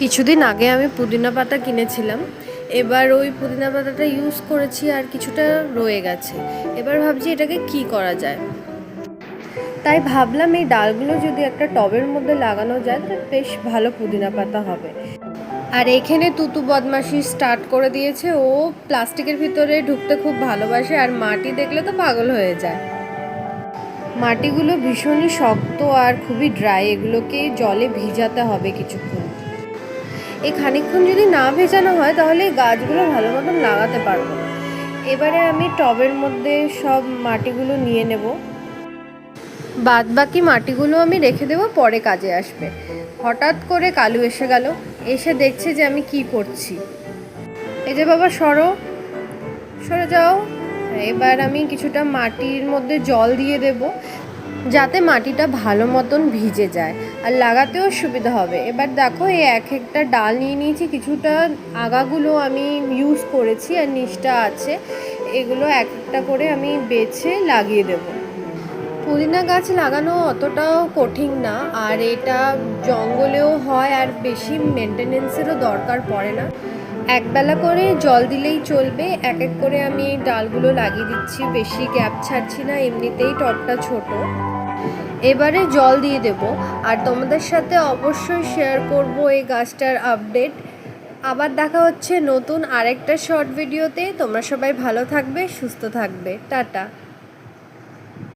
কিছুদিন আগে আমি পুদিনা পাতা কিনেছিলাম। এবার ওই পুদিনা পাতাটা ইউজ করেছি আর কিছুটা রয়ে গেছে। এবার ভাবছি এটাকে কি করা যায়। তাই ভাবলাম এই ডালগুলো যদি একটা টবের মধ্যে লাগানো যায় তাহলে বেশ ভালো পুদিনা পাতা হবে। আর এখানে তুতু বদমাশি স্টার্ট করে দিয়েছে। ও প্লাস্টিকের ভিতরে ঢুকতে খুব ভালোবাসে আর মাটি দেখলে তো পাগল হয়ে যায়। মাটিগুলো ভীষণই শক্ত আর খুবই ড্রাই, এগুলোকে জলে ভিজাতে হবে কিছুক্ষণ। এই খানিকক্ষণ যদি না ভেজানো হয় তাহলে গাছগুলো ভালো মতন লাগাতে পারবো না। এবারে আমি টবের মধ্যে সব মাটিগুলো নিয়ে নেব, বাদ বাকি মাটিগুলো আমি রেখে দেবো, পরে কাজে আসবে। হঠাৎ করে কালু এসে গেল, এসে দেখছে যে আমি কি করছি। এই যে বাবা সরো, সরে যাও। এবার আমি কিছুটা মাটির মধ্যে জল দিয়ে দেব যাতে মাটিটা ভালো মতন ভিজে যায় আর লাগাতেও সুবিধা হবে। এবার দেখো এই এক একটা ডাল নিয়ে নিয়েছি, কিছুটা আগাগুলো আমি ইউজ করেছি আর নিচটা আছে, এগুলো এক একটা করে আমি বেছে লাগিয়ে দেব। পুদিনা গাছ লাগানো অতটাও কঠিন না, আর এটা জঙ্গলেও হয় আর বেশি মেনটেনেন্সেরও দরকার পড়ে না। একবেলা করে জল দিলেই চলবে। এক এক করে আমি এই ডালগুলো লাগিয়ে দিচ্ছি, বেশি গ্যাপ ছাড়ছি না, এমনিতেই টবটা ছোট। এবারে জল দিয়ে দেব আর তোমাদের সাথে অবশ্যই শেয়ার করব এই গাছটার আপডেট। আবার দেখা হচ্ছে নতুন আরেকটা শর্ট ভিডিওতে। তোমরা সবাই ভালো থাকবে, সুস্থ থাকবে। টাটা।